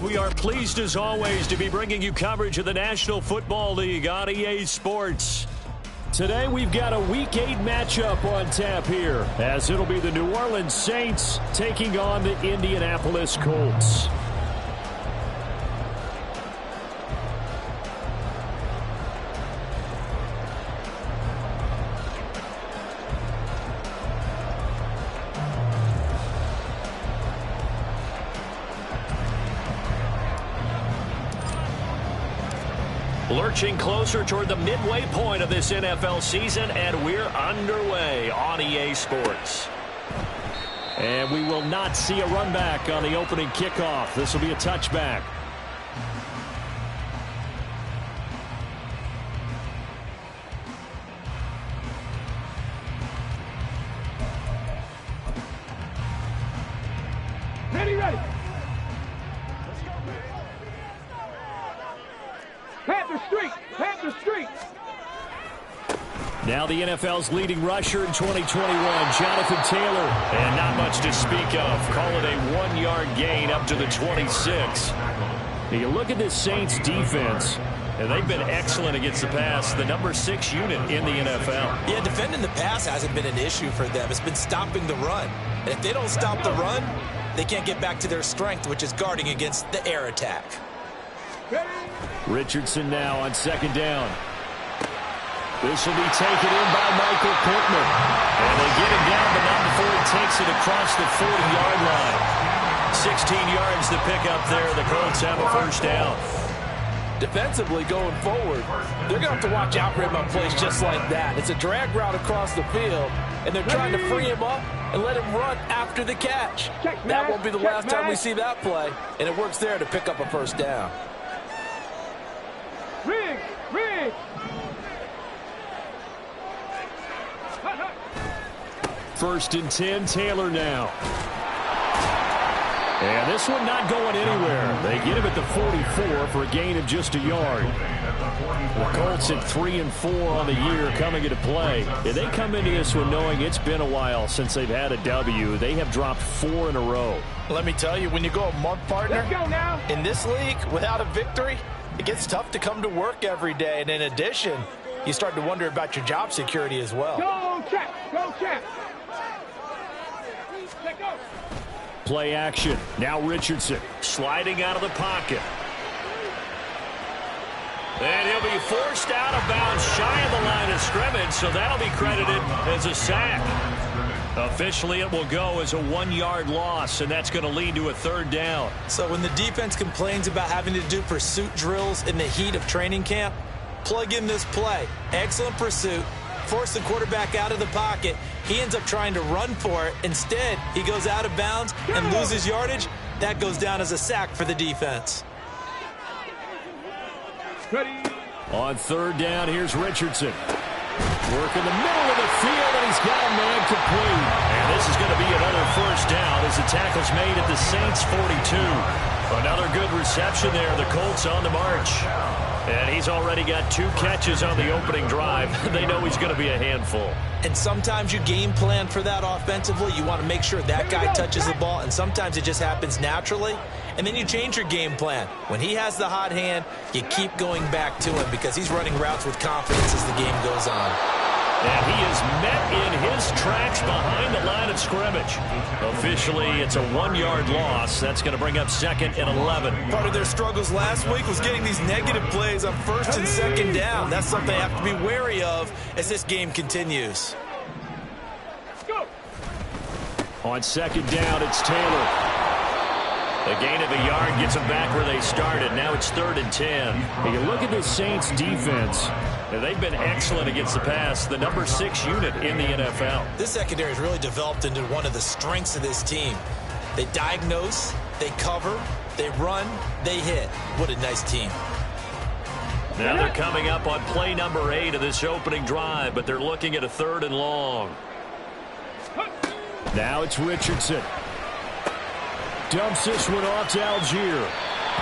We are pleased as always to be bringing you coverage of the National Football League on EA Sports. Today we've got a Week 8 matchup on tap here, as it'll be the New Orleans Saints taking on the Indianapolis Colts. Lurching closer toward the midway point of this NFL season, and we're underway on EA Sports. And we will not see a run back on the opening kickoff. This will be a touchback. Ready. Panther Street. Now the NFL's leading rusher in 2021, Jonathan Taylor. And not much to speak of. Call it a 1-yard gain up to the 26. You look at this Saints defense, and they've been excellent against the pass, the number 6 unit in the NFL. Yeah, defending the pass hasn't been an issue for them. It's been stopping the run. And if they don't stop the run, they can't get back to their strength, which is guarding against the air attack. Richardson now on second down. This will be taken in by Michael Pittman. And they get him down, but not before he takes it across the 40-yard line. 16 yards to pick up there. The Colts have a first down. Defensively going forward, they're going to have to watch out for him on plays just like that. It's a drag route across the field, and they're trying to free him up and let him run after the catch. That won't be the last time we see that play, and it works there to pick up a first down. Riggs. First and 10, Taylor now. And this one not going anywhere. They get him at the 44 for a gain of just a yard. The Colts at 3-4 on the year coming into play. And they come into this one knowing it's been a while since they've had a W. They have dropped 4 in a row. Let me tell you, when you go a month, partner, in this league without a victory, it gets tough to come to work every day. And in addition, you start to wonder about your job security as well. Go, check. Play action. Now Richardson sliding out of the pocket. And he'll be forced out of bounds shy of the line of scrimmage, so that'll be credited as a sack. Officially, it will go as a 1-yard loss, and that's going to lead to a third down. So when the defense complains about having to do pursuit drills in the heat of training camp, plug in this play. Excellent pursuit. Force the quarterback out of the pocket. He ends up trying to run for it. Instead, he goes out of bounds and loses yardage. That goes down as a sack for the defense. On third down, here's Richardson. Work in the middle of the field, and he's got a man complete. And this is going to be another first down as the tackle's made at the Saints 42. Another good reception there. The Colts on the march. And he's already got 2 catches on the opening drive. They know he's going to be a handful. And sometimes you game plan for that offensively. You want to make sure that guy touches the ball, and sometimes it just happens naturally. And then you change your game plan. When he has the hot hand, you keep going back to him because he's running routes with confidence as the game goes on. And he is met in his tracks behind the line of scrimmage. Officially, it's a 1-yard loss. That's going to bring up 2nd and 11. Part of their struggles last week was getting these negative plays on 1st and 2nd down. That's something they have to be wary of as this game continues. On 2nd down, it's Taylor. A gain of a yard gets them back where they started. Now it's 3rd and 10. You look at the Saints defense. And they've been excellent against the pass, the number 6 unit in the NFL. This secondary has really developed into one of the strengths of this team. They diagnose, they cover, they run, they hit. What a nice team. Now they're coming up on play number 8 of this opening drive, but they're looking at a 3rd and long. Now it's Richardson. Dumps this one off to Algier.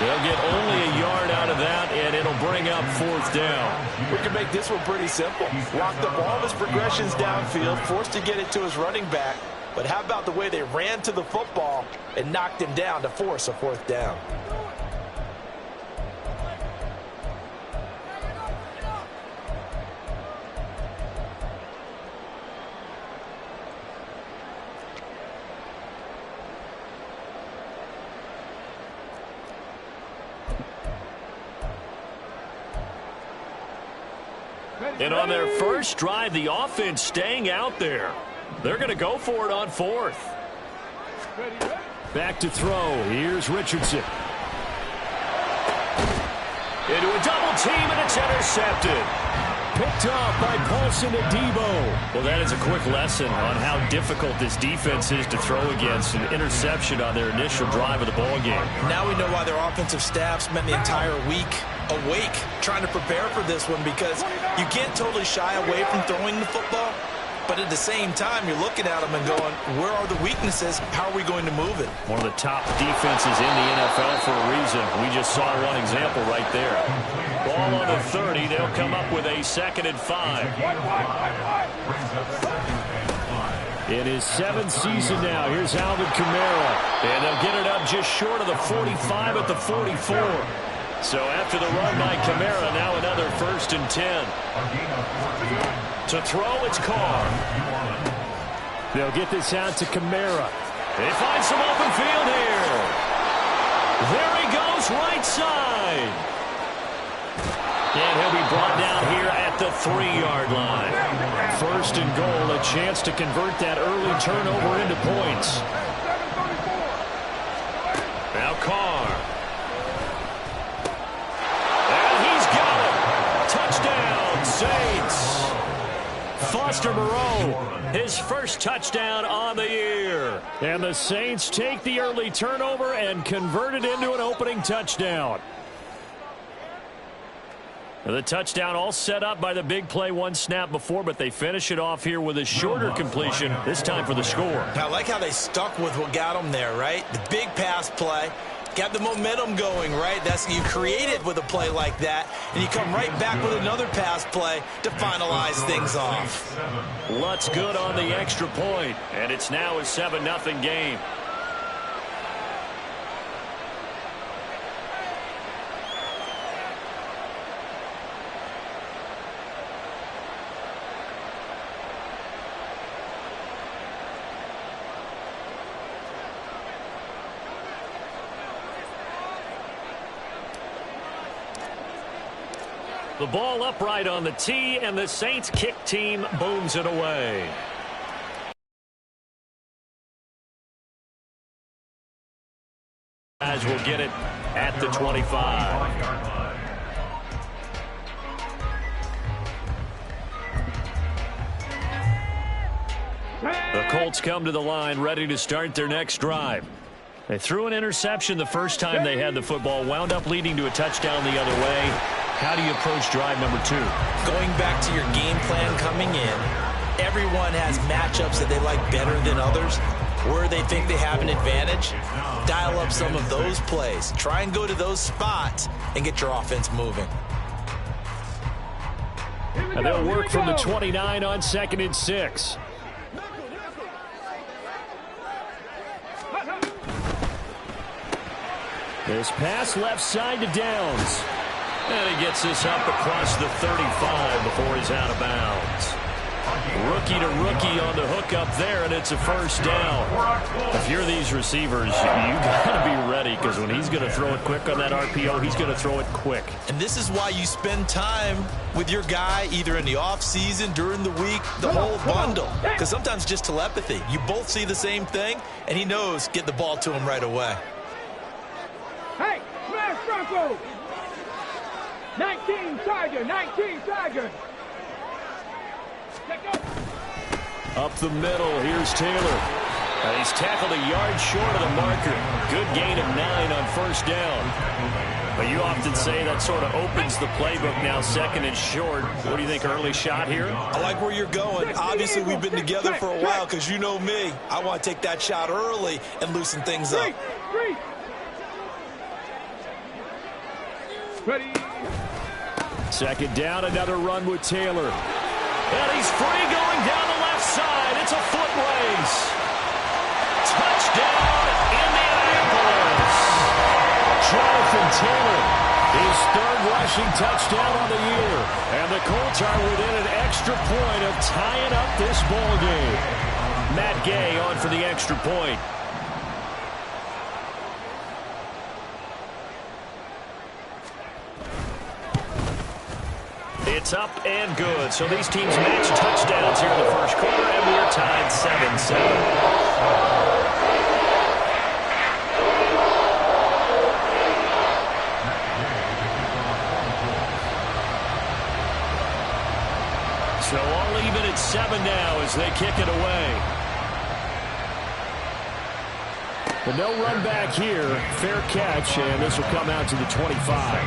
They'll get only a yard out of that, and it'll bring up 4th down. We can make this one pretty simple. Lock up all of his progressions downfield, forced to get it to his running back. But how about the way they ran to the football and knocked him down to force a 4th down? And on their first drive, the offense staying out there. They're going to go for it on fourth. Back to throw. Here's Richardson. Into a double team, and it's intercepted. Picked off by Paulson Adebo. Well, that is a quick lesson on how difficult this defense is to throw against. An interception on their initial drive of the ball game. Now we know why their offensive staff spent the entire week awake trying to prepare for this one, because you can't totally shy away from throwing the football. But at the same time, you're looking at them and going, where are the weaknesses? How are we going to move it? One of the top defenses in the NFL for a reason. We just saw one example right there. Ball on the 30. They'll come up with a 2nd and 5. In his 7th season now, here's Alvin Kamara. And they'll get it up just short of the 45 at the 44. So after the run by Kamara, now another 1st and 10. To throw, it's Carr. They'll get this out to Kamara. They find some open field here. There he goes, right side. And he'll be brought down here at the 3-yard line. 1st and goal, a chance to convert that early turnover into points. Now Carr. And he's got it. Touchdown, Saints. Foster Moreau, his first touchdown on the year. And the Saints take the early turnover and convert it into an opening touchdown. The touchdown all set up by the big play one snap before, but they finish it off here with a shorter completion, this time for the score. I like how they stuck with what got them there, right? The big pass play. Got the momentum going, right? That's you create it with a play like that, and you come right back with another pass play to finalize things off. Lutz good on the extra point, and it's now a 7-0 game. The ball upright on the tee, and the Saints kick team booms it away. As we'll get it at the 25. The Colts come to the line ready to start their next drive. They threw an interception the first time they had the football, wound up leading to a touchdown the other way. How do you approach drive number 2? Going back to your game plan coming in, everyone has matchups that they like better than others, where they think they have an advantage. Dial up some of those plays. Try and go to those spots and get your offense moving. And they'll work from the 29 on 2nd and 6. This pass left side to Downs. And he gets this up across the 35 before he's out of bounds. Rookie to rookie on the hook up there, and it's a 1st down. If you're these receivers, you got to be ready, because when he's going to throw it quick on that RPO, he's going to throw it quick. And this is why you spend time with your guy either in the offseason, during the week, the whole bundle. Because sometimes just telepathy. You both see the same thing, and he knows get the ball to him right away. Hey, smash Bronco! 19 Tiger, 19 Tiger. Up the middle, here's Taylor. And he's tackled a yard short of the marker. Good gain of 9 on 1st down. But you often say that sort of opens the playbook now, 2nd and short. What do you think, early shot here? I like where you're going. Obviously, we've been together for a while, because you know me. I want to take that shot early and loosen things up. Ready. 2nd down, another run with Taylor. And he's free going down the left side. It's a foot race. Touchdown, Indianapolis. Jonathan Taylor, his 3rd rushing touchdown on the year. And the Colts are within an extra point of tying up this ball game. Matt Gay on for the extra point. It's up and good. So these teams match touchdowns here in the first quarter, and we're tied 7-7. So all even at 7 now as they kick it away. But no run back here. Fair catch, and this will come out to the 25.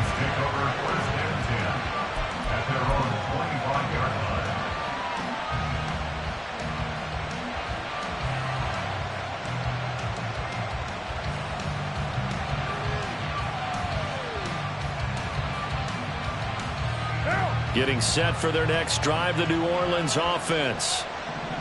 Getting set for their next drive, the New Orleans offense.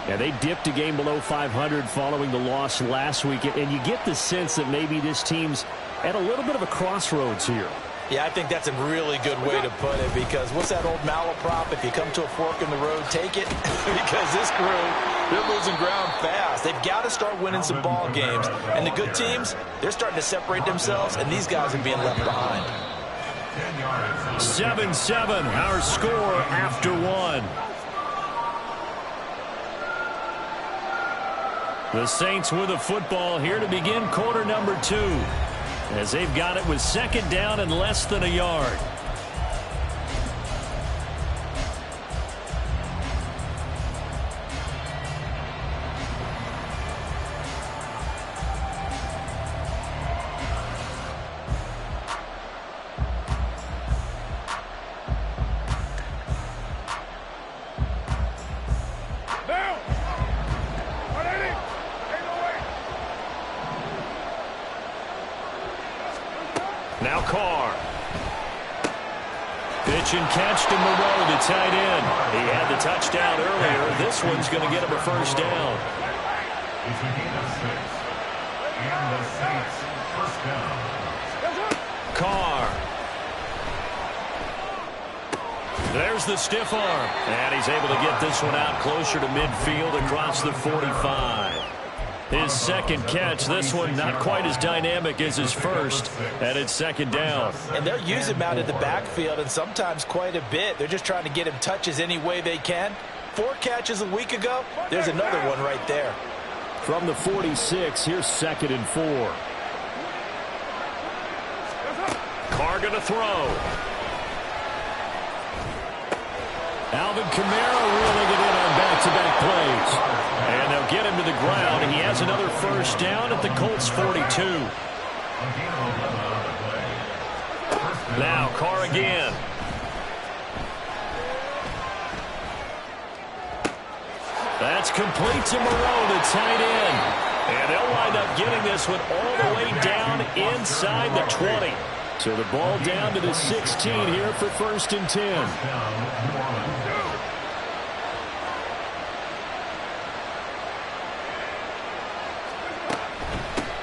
Yeah, they dipped a game below 500 following the loss last week, and you get the sense that maybe this team's at a little bit of a crossroads here. Yeah, I think that's a really good way to put it, because what's that old malaprop? If you come to a fork in the road, take it. Because this crew, they're losing ground fast. They've got to start winning some ball games. And the good teams, they're starting to separate themselves, and these guys are being left behind. 7-7, our score after 1. The Saints with a football here to begin quarter number 2. As they've got it with second down and less than a yard. Now Carr. Pitch and catch to Moreau, the tight end. He had the touchdown earlier. This one's going to get him a first down. It's a gain of 6. And the Saints first down. Carr. There's the stiff arm. And he's able to get this one out closer to midfield across the 45. His second catch, this one not quite as dynamic as his first, and it's second down. And they'll use him out of the backfield, and sometimes quite a bit. They're just trying to get him touches any way they can. 4 catches a week ago, there's another one right there. From the 46, here's 2nd and 4. Carr gonna throw. Alvin Kamara reeling it in on back-to-back plays. And they'll get him to the ground. He has another first down at the Colts 42. Now Carr again. That's complete to Moreau, the tight end. And they'll wind up getting this one all the way down inside the 20. So the ball down to the 16 here for 1st and 10.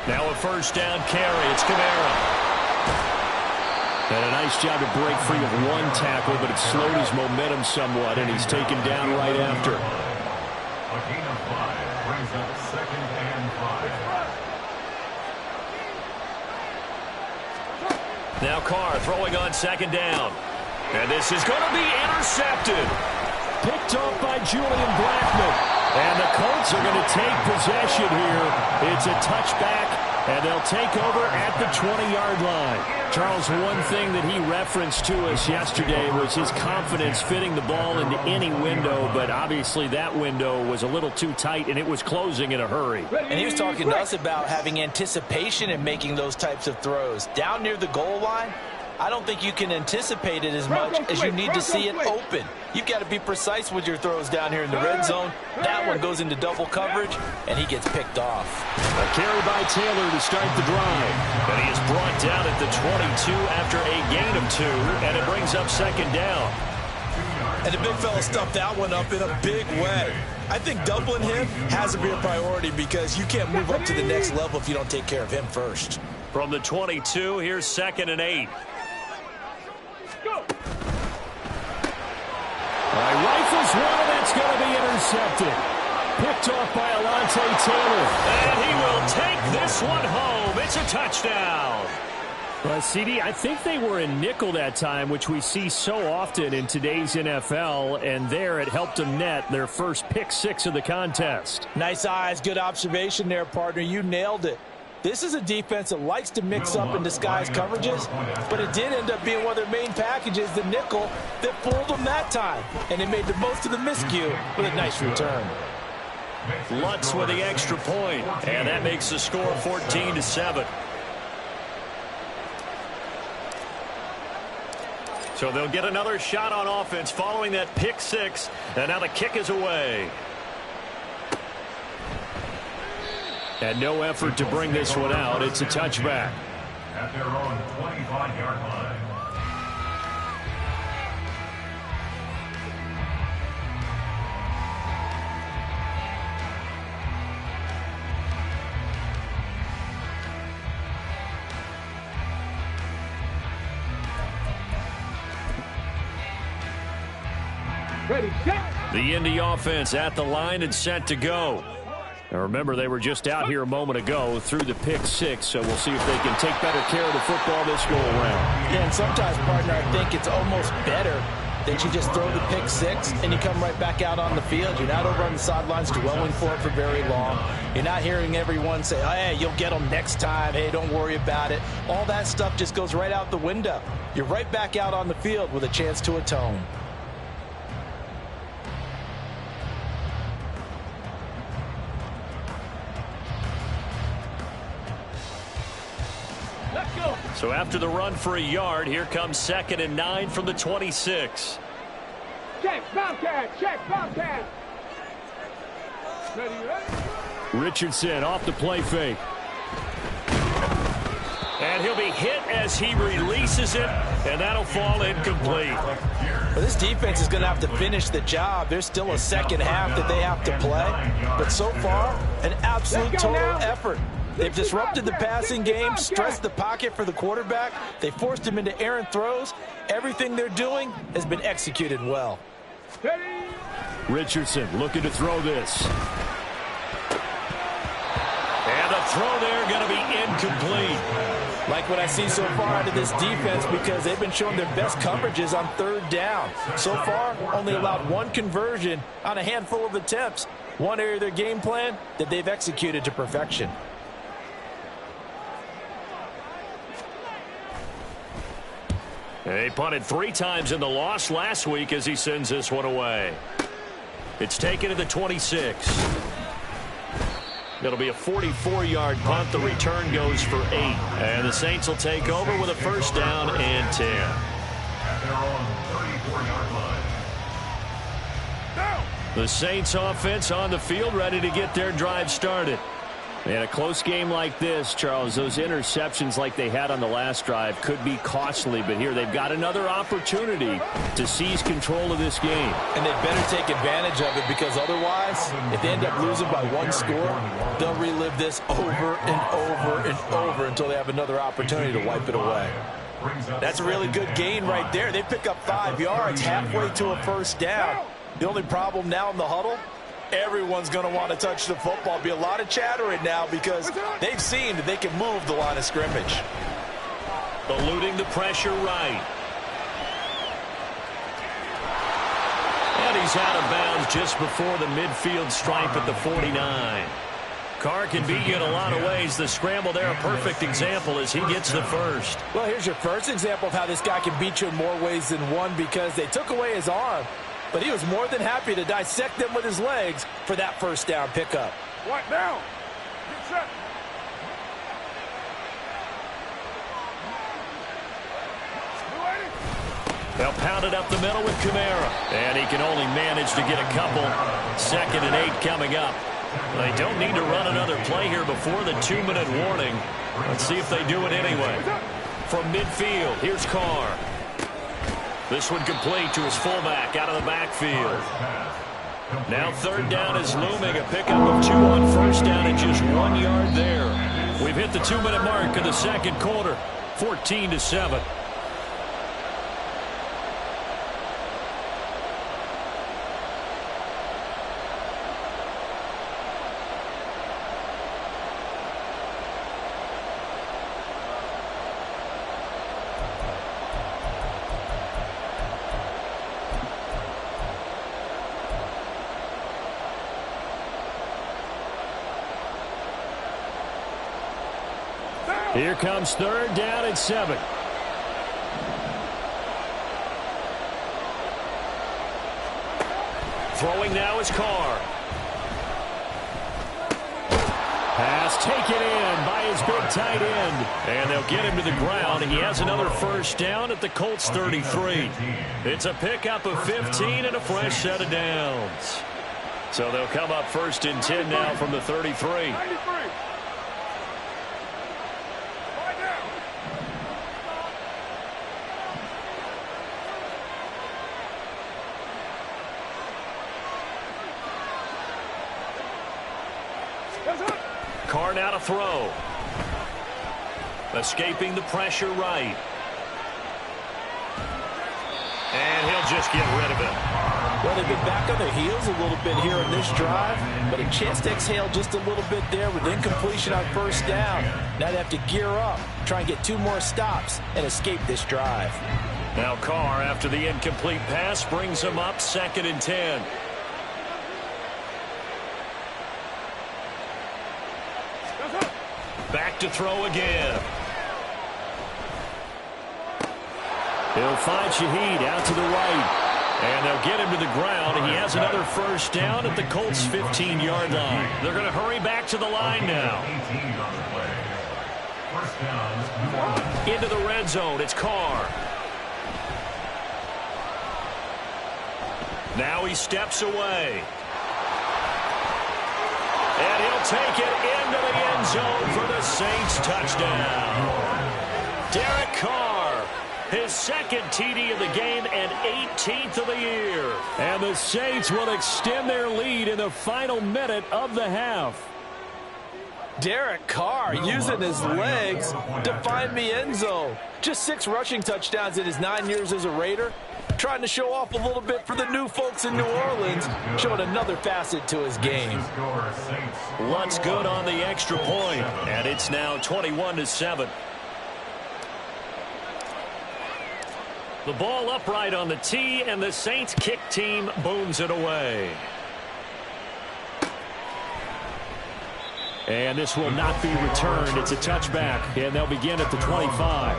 Now a first down carry. It's Kamara. And a nice job to break free of 1 tackle, but it slowed his momentum somewhat, and he's taken down right after. A gain of 5 brings up 2nd and 5. Now Carr throwing on 2nd down. And this is going to be intercepted. Picked off by Julian Blackmon. And the Colts are going to take possession here. It's a touchback, and they'll take over at the 20-yard line. Charles, one thing that he referenced to us yesterday was his confidence fitting the ball into any window, but obviously that window was a little too tight, and it was closing in a hurry. And he was talking to us about having anticipation in making those types of throws. Down near the goal line, I don't think you can anticipate it as much as you need to see it open. You've got to be precise with your throws down here in the red zone. That one goes into double coverage, and he gets picked off. A carry by Taylor to start the drive. And he is brought down at the 22 after a gain of 2, and it brings up 2nd down. And the big fella stuffed that one up in a big way. I think doubling him has to be a priority, because you can't move up to the next level if you don't take care of him first. From the 22, here's 2nd and 8. Rifles one, and that's going to be intercepted. Picked off by Alontae Taylor. And he will take this one home. It's a touchdown. Well, CD, I think they were in nickel that time, which we see so often in today's NFL, and there it helped them net their first pick 6 of the contest. Nice eyes, good observation there, partner. You nailed it. This is a defense that likes to mix up and disguise coverages, but it did end up being one of their main packages, the nickel, that fooled them that time, and they made the most of the miscue with a nice return. Lutz with the extra point, and that makes the score 14-7. So they'll get another shot on offense following that pick 6, and now the kick is away. And no effort to bring this one out. It's a touchback. At their own 25-yard line. Ready, set. The Indy offense at the line and set to go. Now remember, they were just out here a moment ago through the pick 6, so we'll see if they can take better care of the football this go around. Yeah, and sometimes, partner, I think it's almost better that you just throw the pick 6 and you come right back out on the field. You're not over on the sidelines dwelling for it for very long. You're not hearing everyone say, oh, hey, you'll get them next time. Hey, don't worry about it. All that stuff just goes right out the window. You're right back out on the field with a chance to atone. So after the run for a yard, here comes 2nd and 9 from the 26. Check, Bobcat, check, Bobcat. Ready, ready. Richardson off the play fake. And he'll be hit as he releases it, and that'll fall incomplete. Well, this defense is going to have to finish the job. There's still a second half that they have to play. But so far, an absolute total effort. They've disrupted the passing game, stressed the pocket for the quarterback. They forced him into errant throws. Everything they're doing has been executed well. Richardson looking to throw this. And the throw there going to be incomplete. Like what I see so far out of this defense, because they've been showing their best coverages on 3rd down. So far, only allowed 1 conversion on a handful of attempts. One area of their game plan that they've executed to perfection. He punted 3 times in the loss last week as he sends this one away. It's taken to the 26. It'll be a 44-yard punt. The return goes for 8. And the Saints will take over with a 1st down and 10. At their own 34-yard line. The Saints offense on the field, ready to get their drive started. In a close game like this, Charles, those interceptions like they had on the last drive could be costly, but here they've got another opportunity to seize control of this game. And they better take advantage of it, because otherwise, if they end up losing by 1 score, they'll relive this over and over and over until they have another opportunity to wipe it away. That's a really good gain right there. They pick up 5 yards halfway to a 1st down. The only problem now in the huddle, everyone's going to want to touch the football. Be a lot of chattering now because they've seen that they can move the line of scrimmage. Eluding the pressure right. And he's out of bounds just before the midfield stripe at the 49. Carr can beat you in a lot of ways. The scramble there, a perfect example as he gets the first. Well, here's your first example of how this guy can beat you in more ways than one, because they took away his arm, but he was more than happy to dissect them with his legs for that 1st down pickup. What now? Get set. They'll pound it up the middle with Kamara. And he can only manage to get a couple. 2nd and 8 coming up. They don't need to run another play here before the 2-minute warning. Let's see if they do it anyway. From midfield, here's Carr. This one complete to his fullback out of the backfield. Now 3rd down is looming. A pickup of 2 on 1st down and just 1 yard there. We've hit the 2-minute mark in the 2nd quarter. 14-7. Here comes third down and 7. Throwing now is Carr. Pass taken in by his big tight end. And they'll get him to the ground. He has another first down at the Colts 33. It's a pickup of 15 and a fresh set of downs. So they'll come up first and 10 now from the 33. 93. Carr now to throw. Escaping the pressure right. And he'll just get rid of it. Well, they've been back on their heels a little bit here in this drive, but a chance to exhale just a little bit there with incompletion on first down. Now they have to gear up, try and get 2 more stops, and escape this drive. Now Carr, after the incomplete pass, brings him up 2nd and 10. Back to throw again. He'll find Shaheed out to the right. And they'll get him to the ground. He has another first down at the Colts' 15-yard line. They're going to hurry back to the line now. Into the red zone. It's Carr. Now he steps away. And he'll take it into the end zone for the Saints touchdown. Derek Carr, his 2nd TD of the game and 18th of the year. And the Saints will extend their lead in the final minute of the half. Derek Carr using his legs to find the end zone. Just 6 rushing touchdowns in his 9 years as a Raider. Trying to show off a little bit for the new folks in New Orleans, showing another facet to his game. What's good on the extra point, and it's now 21-7. The ball upright on the tee, and the Saints kick team booms it away. And this will not be returned. It's a touchback, and they'll begin at the 25.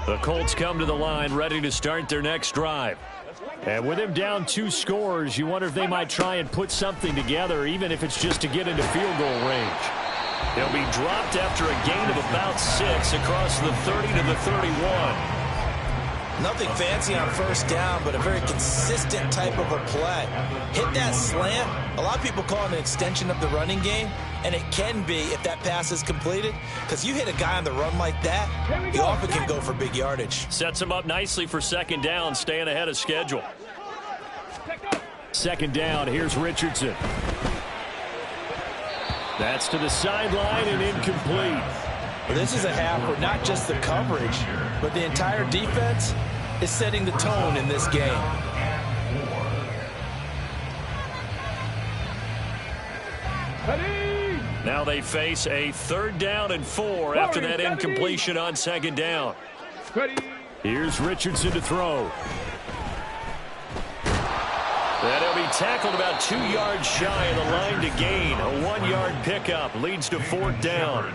The Colts come to the line ready to start their next drive. And with him down 2 scores, you wonder if they might try and put something together, even if it's just to get into field goal range. He'll be dropped after a gain of about 6 across the 30 to the 31. Nothing fancy on first down, but a very consistent type of a play. Hit that slant. A lot of people call it an extension of the running game, and it can be if that pass is completed, because you hit a guy on the run like that, he often can go for big yardage. Sets him up nicely for 2nd down, staying ahead of schedule. 2nd down, here's Richardson. That's to the sideline and incomplete. Well, this is a half where not just the coverage, but the entire defense is setting the tone in this game. Now they face a 3rd down and 4 after that incompletion on 2nd down. Here's Richardson to throw. And he'll be tackled about 2 yards shy of the line to gain. A 1-yard pickup leads to 4th down.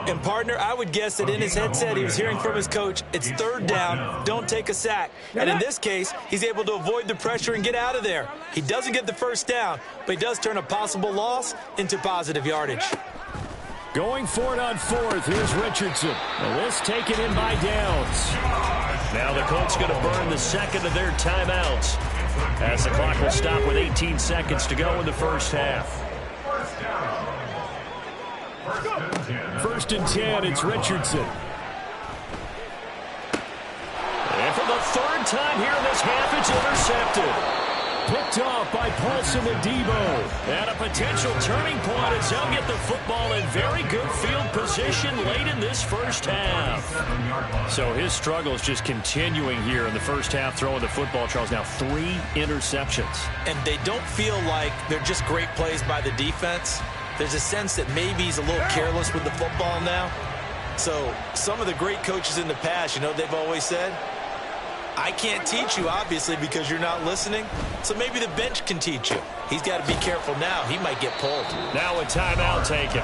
And, partner, I would guess that in his headset he was hearing from his coach, it's 3rd down, don't take a sack. And in this case, he's able to avoid the pressure and get out of there. He doesn't get the first down, but he does turn a possible loss into positive yardage. Going for it on 4th, here's Richardson. And this taken in by Downs. Now the Colts going to burn the 2nd of their timeouts, as the clock will stop with 18 seconds to go in the first half. 1st and 10, it's Richardson. And for the 3rd time here in this half, it's intercepted. Picked off by Paulson Adebo. And a potential turning point as they'll get the football in very good field position late in this first half. So his struggles just continuing here in the first half, throwing the football, Charles. Now 3 interceptions. And they don't feel like they're just great plays by the defense. There's a sense that maybe he's a little careless with the football now. So some of the great coaches in the past, you know, they've always said, I can't teach you, obviously, because you're not listening. So maybe the bench can teach you. He's got to be careful now. He might get pulled. Now a timeout taken.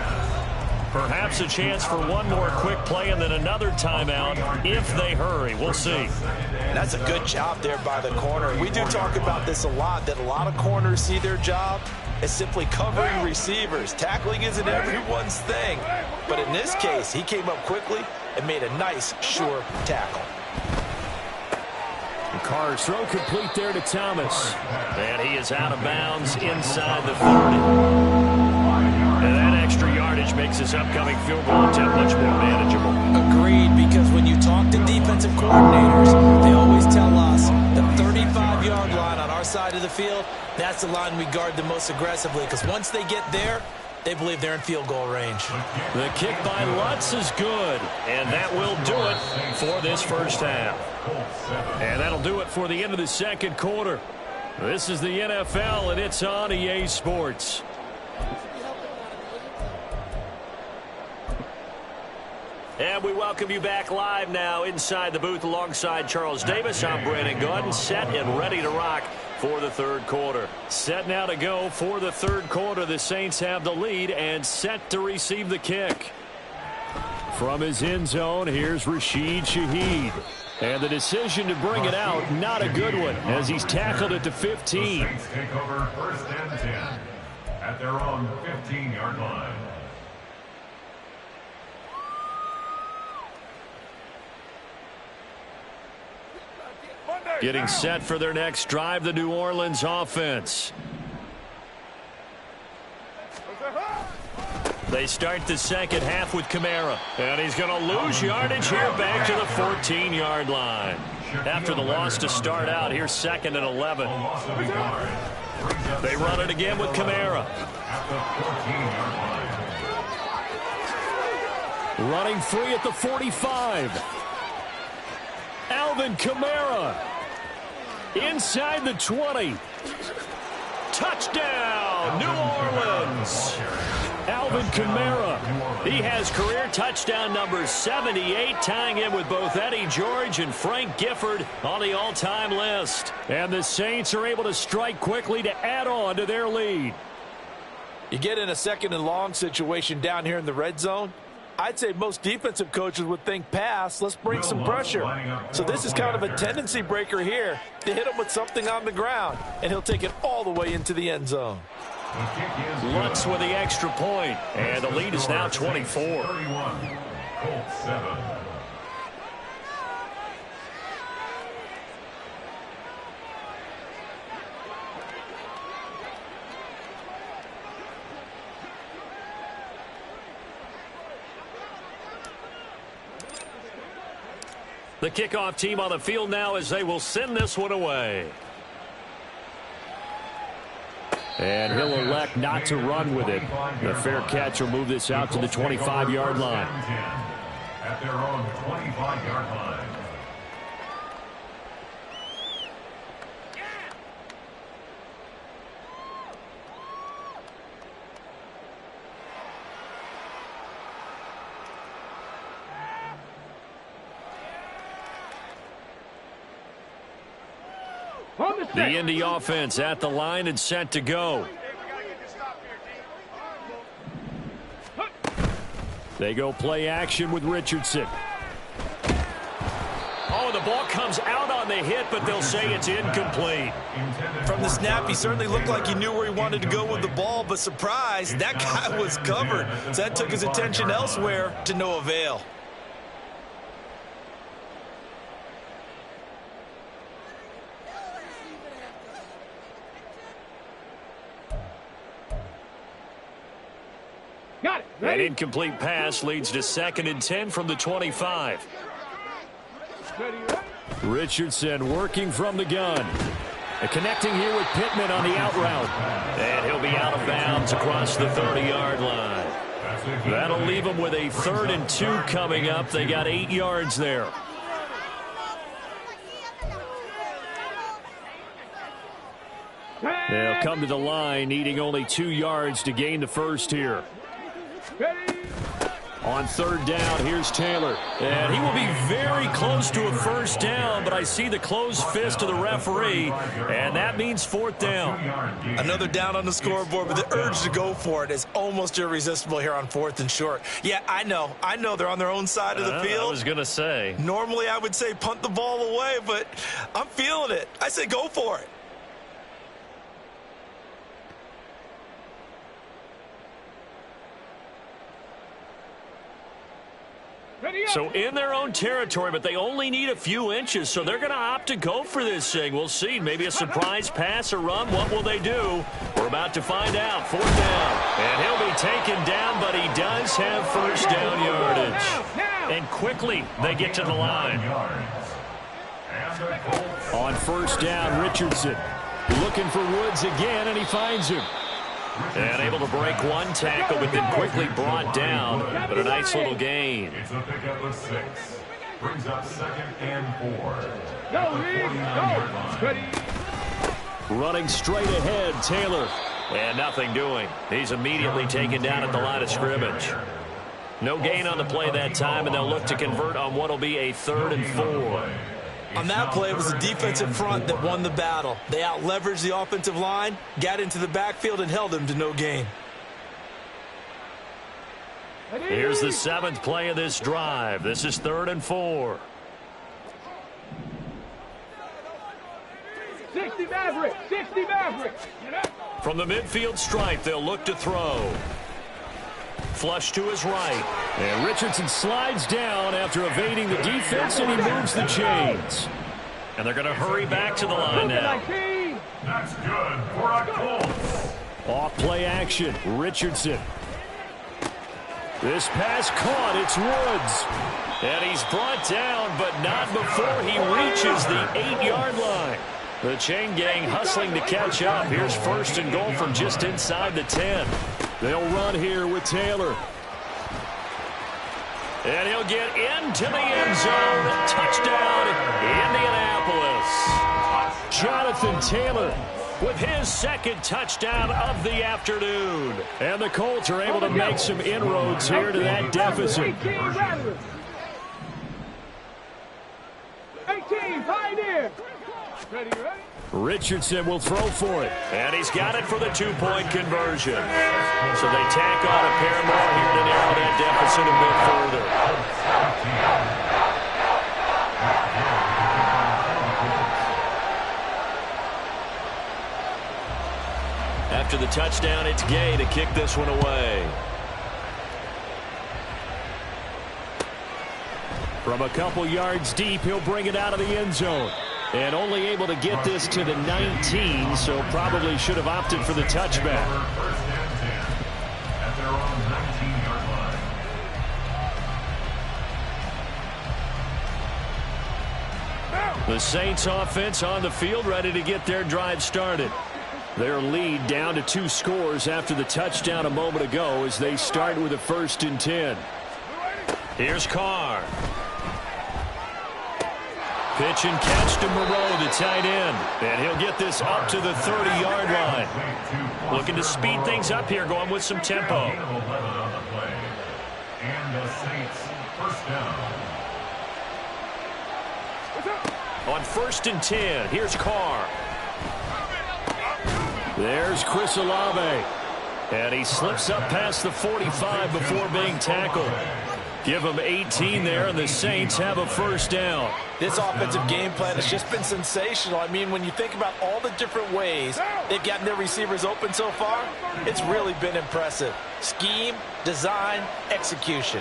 Perhaps a chance for one more quick play and then another timeout if they hurry. We'll see. That's a good job there by the corner. We do talk about this a lot, that a lot of corners see their job as simply covering receivers. Tackling isn't everyone's thing. But in this case, he came up quickly and made a nice, sure tackle. Carr's throw complete there to Thomas. And he is out of bounds inside the 30. And that extra yardage makes his upcoming field goal attempt much more manageable. Agreed, because when you talk to defensive coordinators, they always tell us the 35-yard line on our side of the field, that's the line we guard the most aggressively, because once they get there, they believe they're in field goal range. The kick by Lutz is good, and that will do it for this first half. And that'll do it for the end of the second quarter. This is the NFL, and it's on EA Sports. And we welcome you back live now inside the booth alongside Charles Davis. I'm Brandon Gaudin, set and ready to rock for the third quarter. Set now to go for the third quarter. The Saints have the lead and set to receive the kick. From his end zone, here's Rashid Shaheed. And the decision to bring it out, not a good one, as he's tackled at the 15. The Saints take over first and 10 at their own 15-yard line. Getting set for their next drive, the New Orleans offense. They start the second half with Kamara. And he's going to lose yardage here back to the 14-yard line. After the loss to start out, here's second and 11. They run it again with Kamara. Running free at the 45. Alvin Kamara. Inside the 20. Touchdown, New Orleans. Alvin Kamara. He has career touchdown number 78, tying in with both Eddie George and Frank Gifford on the all-time list. And the Saints are able to strike quickly to add on to their lead. You get in a second and long situation down here in the red zone, I'd say most defensive coaches would think pass, let's bring some pressure. So this is kind of a tendency breaker here to hit him with something on the ground, and he'll take it all the way into the end zone. Lutz with the extra point, and the lead is now 24. 31, Colts 7. The kickoff team on the field now as they will send this one away. And he'll elect not to run with it. The fair catch will move this out to the 25-yard line. At their own 25-yard line. The Indy offense at the line and set to go. They go play action with Richardson. Oh, the ball comes out on the hit, but they'll say it's incomplete. From the snap, he certainly looked like he knew where he wanted to go with the ball, but surprise, that guy was covered. So that took his attention elsewhere to no avail. Got it. An incomplete pass leads to 2nd and 10 from the 25. Richardson working from the gun. Connecting here with Pittman on the out route. And he'll be out of bounds across the 30-yard line. That'll leave them with a 3rd and 2 coming up. They got 8 yards there. They'll come to the line needing only 2 yards to gain the first here. On third down, here's Taylor. And he will be very close to a first down, but I see the closed fist of the referee, and that means fourth down. Another down on the scoreboard, but the urge to go for it is almost irresistible here on 4th and short. Yeah, I know they're on their own side of the field. I was going to say. Normally I would say punt the ball away, but I'm feeling it. I say go for it. So in their own territory, but they only need a few inches, so they're going to opt to go for this thing. We'll see. Maybe a surprise pass or run. What will they do? We're about to find out. Fourth down. And he'll be taken down, but he does have first down yardage. And quickly, they get to the line. On first down, Richardson looking for Woods again, and he finds him. And able to break one tackle, but then quickly brought down. But a nice little gain. It's a pickup of 6. Brings up 2nd and 4. Go, Reed, go. Running straight ahead, Taylor. And nothing doing. He's immediately taken down at the line of scrimmage. No gain on the play that time, and they'll look to convert on what will be a 3rd and 4. On that play, it was the defensive front that won the battle. They out-leveraged the offensive line, got into the backfield, and held him to no gain. Here's the 7th play of this drive. This is 3rd and 4. 60 Maverick, 60 Maverick. From the midfield stripe, they'll look to throw. Flush to his right. And Richardson slides down after evading the defense, and he moves the chains. And they're going to hurry back to the line now. That's good for a Colts. Off play action. Richardson. This pass caught. It's Woods. And he's brought down, but not before he reaches the 8-yard line. The chain gang hustling to catch up. Here's 1st and goal from just inside the 10. They'll run here with Taylor. And he'll get into the end zone. Touchdown, Indianapolis. Jonathan Taylor with his 2nd touchdown of the afternoon. And the Colts are able to make some inroads here to that deficit. 18, Pioneer. Ready? Richardson will throw for it. And he's got it for the 2-point conversion. So they tack on a pair more here to narrow that deficit a bit further. After the touchdown, it's Gay to kick this one away. From a couple yards deep, he'll bring it out of the end zone. And only able to get this to the 19, so probably should have opted for the touchback. First and 10 at their own 19-yard line. The Saints offense on the field, ready to get their drive started. Their lead down to 2 scores after the touchdown a moment ago as they start with a 1st and 10. Here's Carr. Pitch and catch to Moreau, the tight end. And he'll get this up to the 30-yard line. Looking to speed things up here, going with some tempo. And the Saints first down. On 1st and 10, here's Carr. There's Chris Olave. And he slips up past the 45 before being tackled. Give them 18 there, and the Saints have a first down. This offensive game plan has just been sensational. I mean, when you think about all the different ways they've gotten their receivers open so far, it's really been impressive. Scheme, design, execution.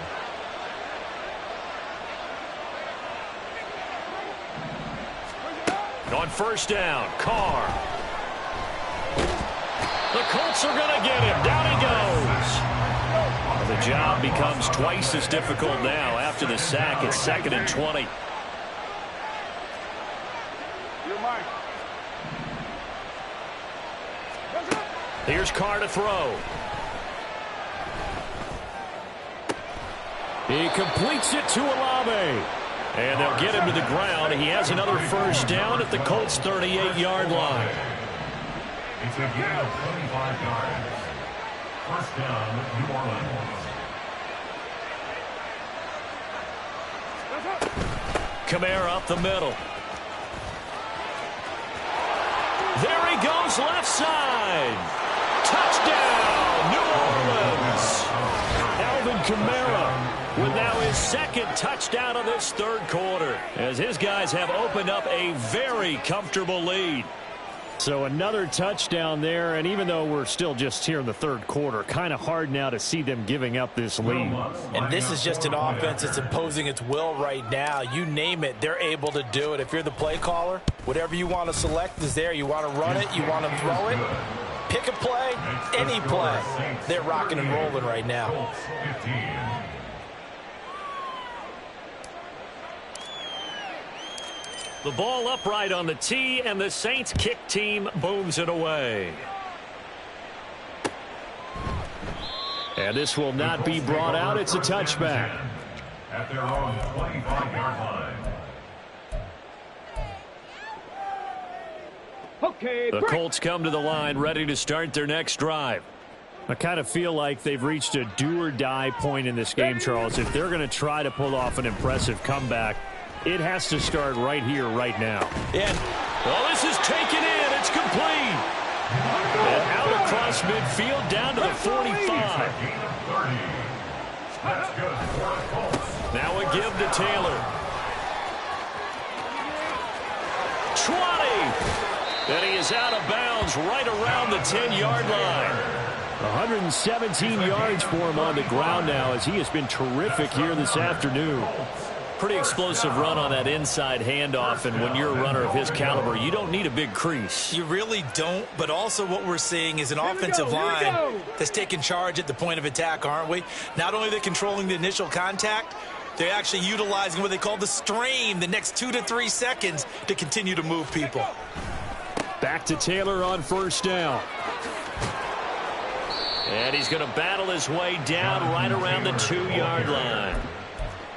On first down, Carr. The Colts are going to get him. Down he goes. The job becomes twice as difficult now after the sack. It's 2nd and 20. Here's Carr to throw. He completes it to Olave. And they'll get him to the ground. He has another first down at the Colts' 38-yard line. It's a gain of 25 yards. First down, New Orleans. Kamara up the middle. There he goes, left side. Touchdown, New Orleans. Alvin Kamara with now his second touchdown of this third quarter, as his guys have opened up a very comfortable lead. So another touchdown there, and even though we're still just here in the third quarter, kind of hard now to see them giving up this lead. And this is just an offense that's imposing its will right now. You name it, they're able to do it. If you're the play caller, whatever you want to select is there. You want to run it, you want to throw it, pick a play, any play. They're rocking and rolling right now. The ball upright on the tee, and the Saints kick team booms it away. And this will not be brought out. It's a touchback. At their own 25-yard line. Okay, The Colts come to the line ready to start their next drive. I kind of feel like they've reached a do-or-die point in this game, Charles. If they're going to try to pull off an impressive comeback, it has to start right here, right now. And, well, this is taken in. It's complete. And out across midfield down to the 45. Now a give to Taylor. 20. And he is out of bounds right around the 10-yard line. 117 yards for him on the ground now, as he has been terrific here this afternoon. Pretty explosive run on that inside handoff, and when you're a runner of his caliber, you don't need a big crease. You really don't, but also what we're seeing is an offensive line that's taking charge at the point of attack, aren't we? Not only are they controlling the initial contact, they're actually utilizing what they call the strain, the next 2 to 3 seconds, to continue to move people. Back to Taylor on first down. And he's going to battle his way down right around the 2-yard line.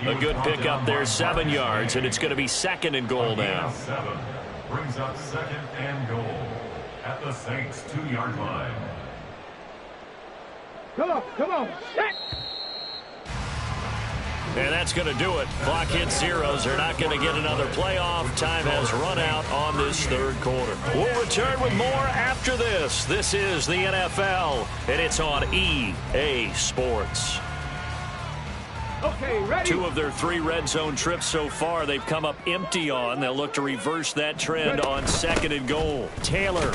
A good pickup there, 7 yards, and it's going to be second and goal now. 7 brings up second and goal at the Saints' 2-yard line. Come on, set. And that's going to do it. Clock hits zeros. They're not going to get another playoff. Time has run out on this third quarter. We'll return with more after this. This is the NFL, and it's on EA Sports. Okay, ready. 2 of their 3 red zone trips so far they've come up empty on. They'll look to reverse that trend on second and goal. Taylor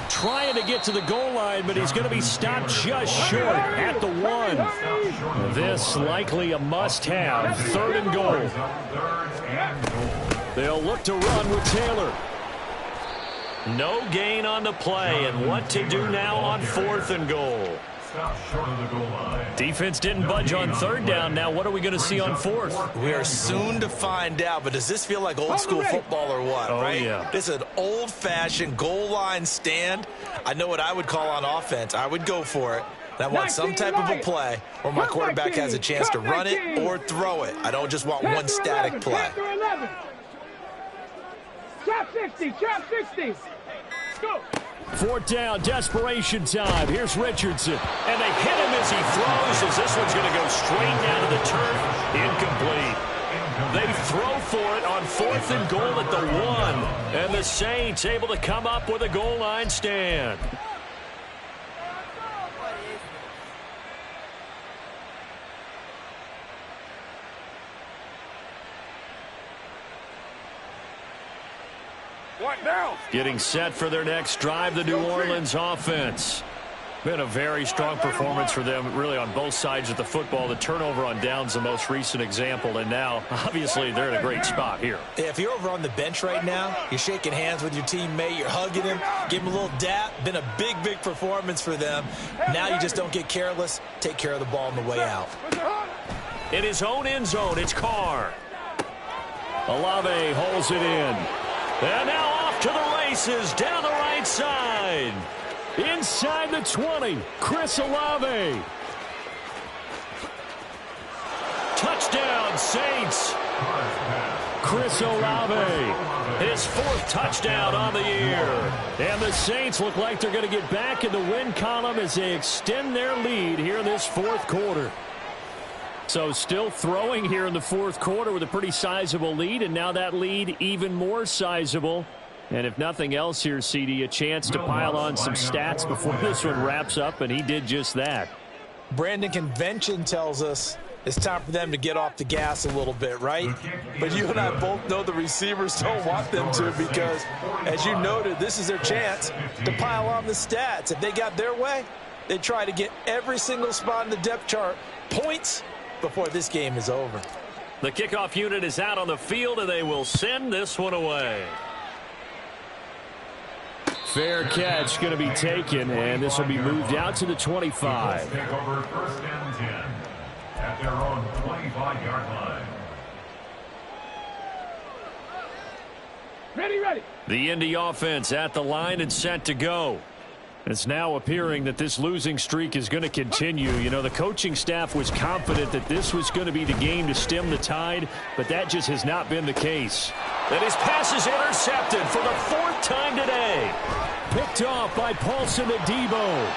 trying to get to the goal line, but he's going to be stopped just short at the 1. This likely a must-have. Third and goal. They'll look to run with Taylor. No gain on the play, and what to do now on fourth and goal. Short of the goal line. Defense didn't budge on third down. Now what are we going to see on fourth? We are soon to find out, but does this feel like old school football or what, right? Yeah. This is an old-fashioned goal line stand. I know what I would call on offense. I would go for it. And I want some type of a play where my quarterback has a chance to run it or throw it. I don't just want one static play. Trap 60, trap 60. Go. Fourth down, desperation time. Here's Richardson. And they hit him as he throws, as this one's going to go straight down to the turf. Incomplete. They throw for it on fourth and goal at the 1. And the Saints able to come up with a goal line stand. What now? Getting set for their next drive, the New Orleans offense. Been a very strong performance for them, really, on both sides of the football. The turnover on downs, the most recent example, and now, obviously, they're in a great spot here. If you're over on the bench right now, you're shaking hands with your teammate, you're hugging him, give him a little dap. Been a big, big performance for them. Now you just don't get careless. Take care of the ball on the way out. In his own end zone, it's Carr. Olave holds it in. And now off to the races, down the right side. Inside the 20, Chris Olave. Touchdown, Saints. Chris Olave. His 4th touchdown on the year. And the Saints look like they're going to get back in the win column as they extend their lead here in this 4th quarter. So still throwing here in the fourth quarter with a pretty sizable lead, and now that lead even more sizable. And if nothing else here, CD, a chance to pile on some stats before this one wraps up, and he did just that. Brandon, convention tells us it's time for them to get off the gas a little bit, right? But you and I both know the receivers don't want them to, because, as you noted, this is their chance to pile on the stats. If they got their way, they try to get every single spot in the depth chart points before this game is over. The kickoff unit is out on the field, and they will send this one away. Fair catch going to be taken, and this will be moved out to the 25. Take over 1st and 10 at their own 25-yard line. Ready. The Indy offense at the line and set to go. It's now appearing that this losing streak is going to continue. You know, the coaching staff was confident that this was going to be the game to stem the tide, but that just has not been the case. And his pass is intercepted for the 4th time today. Picked off by Paulson Adebo.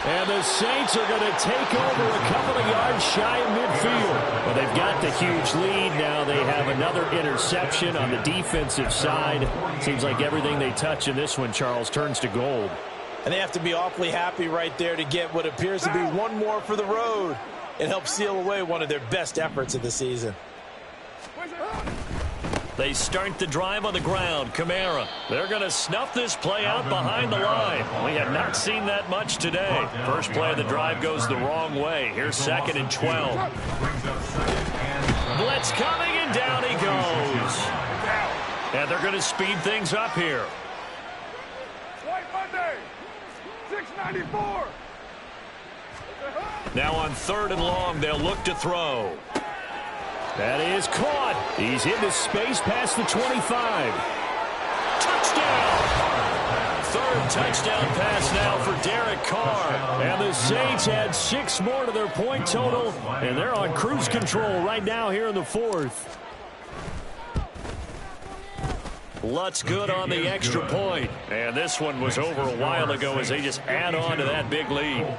And the Saints are going to take over a couple of yards shy of midfield. But they've got the huge lead. Now they have another interception on the defensive side. Seems like everything they touch in this one, Charles, turns to gold. And they have to be awfully happy right there to get what appears to be one more for the road. It helps seal away one of their best efforts of the season. They start the drive on the ground. Kamara. They're going to snuff this play out behind the line. We have not seen that much today. First play of the drive goes the wrong way. Here's 2nd and 12. Blitz coming, and down he goes. And they're going to speed things up here. White Monday, 694. Now on 3rd and long, they'll look to throw. That is caught. He's into space past the 25. Touchdown! 3rd touchdown pass now for Derek Carr. And the Saints had 6 more to their point total, and they're on cruise control right now here in the 4th. Lutz good on the extra point. And this one was over a while ago as they just add on to that big lead.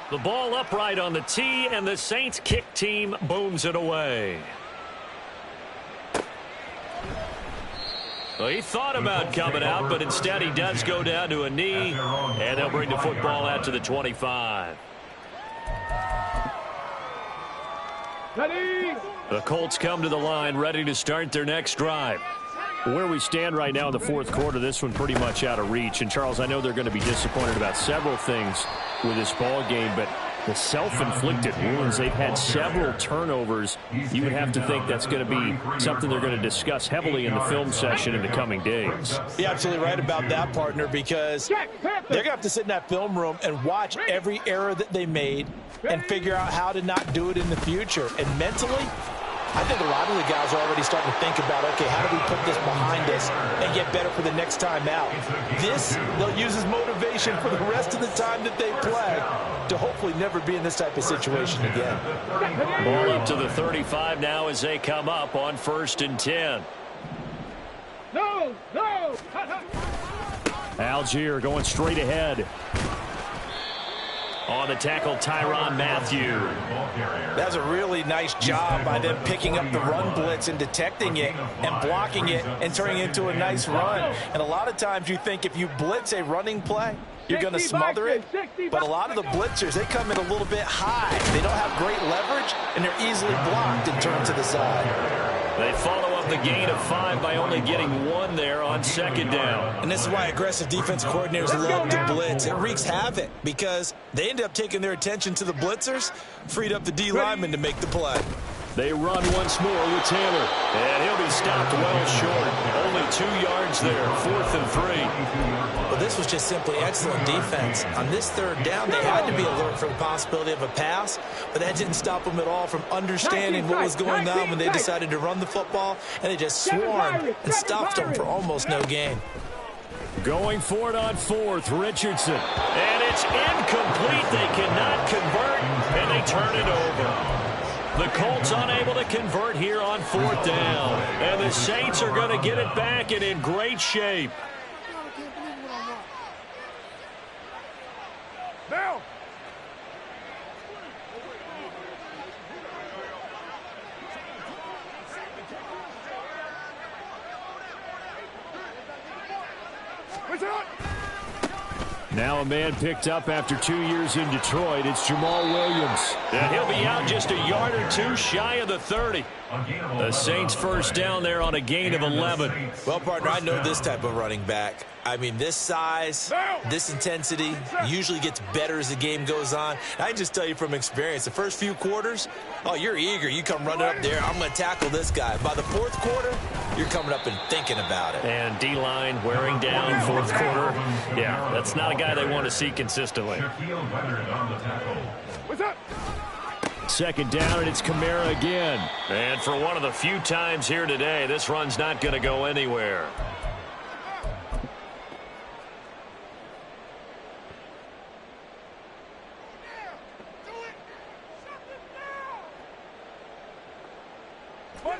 The ball upright on the tee, and the Saints kick team booms it away. Well, he thought about coming out, but instead he does go down to a knee, and they'll bring the football out to the 25. Ready. The Colts come to the line, ready to start their next drive. Where we stand right now in the 4th quarter, this one pretty much out of reach. And, Charles, I know they're going to be disappointed about several things with this ball game, but the self-inflicted wounds, they've had several turnovers. You would have to think that's going to be something they're going to discuss heavily in the film session in the coming days. You're absolutely right about that, partner, because they're going to have to sit in that film room and watch every error that they made and figure out how to not do it in the future. And mentally, I think a lot of the guys are already starting to think about, okay, how do we put this behind us and get better for the next time out? This, they'll use as motivation for the rest of the time that they play to hopefully never be in this type of situation again. Ball up to the 35 now as they come up on 1st and 10. No. Algier going straight ahead. On the tackle, Tyrann Mathieu. That's a really nice job by them picking up the run blitz and detecting it and blocking it and turning it into a nice run. And a lot of times you think if you blitz a running play, you're going to smother it. But a lot of the blitzers, they come in a little bit high. They don't have great leverage, and they're easily blocked and turned to the side. They follow up the gain of 5 by only getting 1 there on 2nd down. And this is why aggressive defensive coordinators love to blitz. It wreaks havoc because they end up taking their attention to the blitzers, freed up the D lineman to make the play. They run once more with Taylor, and he'll be stopped well short. Only 2 yards there, 4th and 3. Well, this was just simply excellent defense. On this 3rd down, they had to be alert for the possibility of a pass, but that didn't stop them at all from understanding what was going on when they decided to run the football, and they just swarmed and stopped them for almost no gain. Going for it on fourth, Richardson. And it's incomplete. They cannot convert, and they turn it over. The Colts unable to convert here on fourth down. And the Saints are going to get it back and in great shape. Now. Now a man picked up after 2 years in Detroit. It's Jamal Williams. And he'll be out just a yard or two shy of the 30. The Saints first down there on a gain of 11. Well, partner, I know this type of running back. I mean, this size, this intensity usually gets better as the game goes on. I can just tell you from experience, the first few quarters, oh, you're eager. You come running up there, I'm going to tackle this guy. By the fourth quarter, you're coming up and thinking about it. And D-line wearing down fourth quarter. Yeah, that's not a guy they want to see consistently. What's up? Second down, and it's Kamara again. And for one of the few times here today, this run's not going to go anywhere.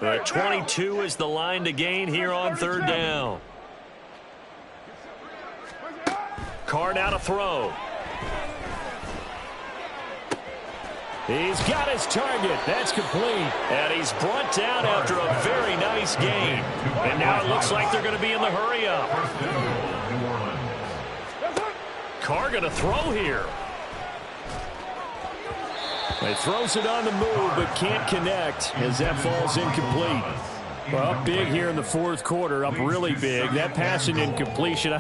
The 22 is the line to gain here on third down. Card out a throw. He's got his target. That's complete. And he's brought down after a very nice gain. And now it looks like they're going to be in the hurry up. Carr going to throw here. He throws it on the move, but can't connect as that falls incomplete. Well, up big here in the fourth quarter, up really big. That passing incompletion,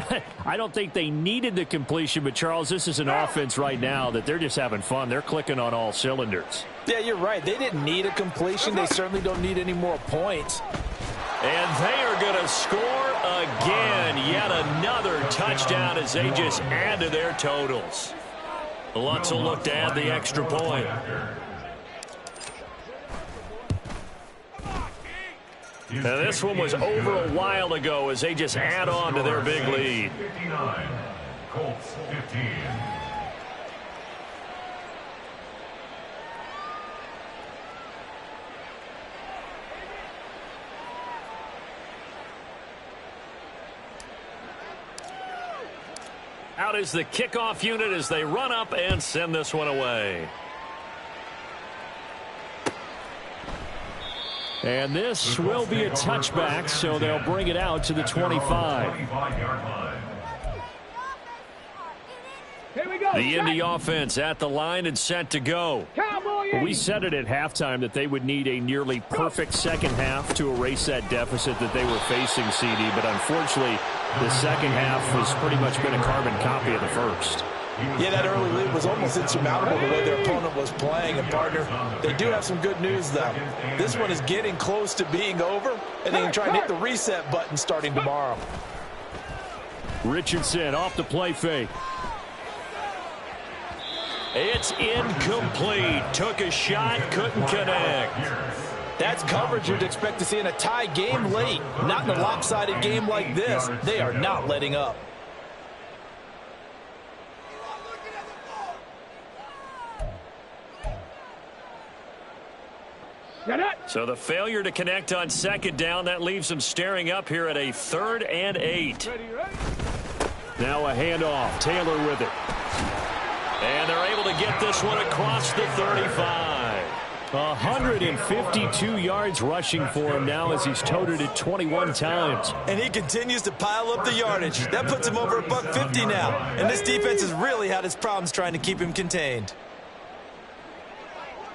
I don't think they needed the completion, but, Charles, this is an offense right now that they're just having fun. They're clicking on all cylinders. Yeah, you're right. They didn't need a completion. They certainly don't need any more points. And they are going to score again. Yet another touchdown as they just add to their totals. Lutz will look to add the extra point. Now, this one was over a while ago as they just add on to their big lead. 59, Colts 15. Out is the kickoff unit as they run up and send this one away. And this will be a touchback, so they'll bring it out to the 25. Here we go. The Indy offense at the line and set to go. We said it at halftime that they would need a nearly perfect second half to erase that deficit that they were facing, CD, but unfortunately the second half has pretty much been a carbon copy of the first. Yeah, that early lead was almost insurmountable the way their opponent was playing. And, partner, they do have some good news, though. This one is getting close to being over, and they can try and hit the reset button starting tomorrow. Richardson off the play fake. It's incomplete. Took a shot, couldn't connect. That's coverage you'd expect to see in a tie game late. Not in a lopsided game like this. They are not letting up. So the failure to connect on second down, that leaves them staring up here at a 3rd and 8. Now a handoff. Taylor with it. And they're able to get this one across the 35. 152 yards rushing for him now as he's toted it 21 times. And he continues to pile up the yardage. That puts him over $150 now. And this defense has really had its problems trying to keep him contained.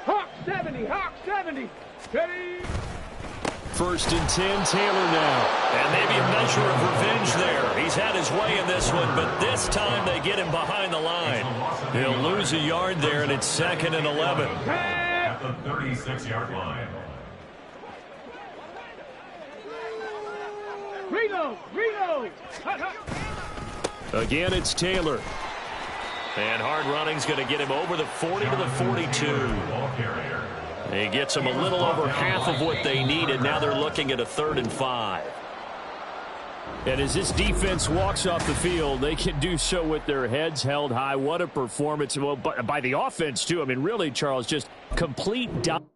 Hawk 70, Hawk 70. Ready. 1st and 10, Taylor now. And maybe a measure of revenge there. He's had his way in this one, but this time they get him behind the line. He'll lose a yard there, and it's 2nd and 11. At the 36-yard line. Reload, reload. Again, it's Taylor. And hard running's going to get him over the 40 to the 42. He gets them a little over half of what they needed. Now they're looking at a 3rd and 5. And as this defense walks off the field, they can do so with their heads held high. What a performance. Well, by the offense, too. I mean, really, Charles, just complete dominance.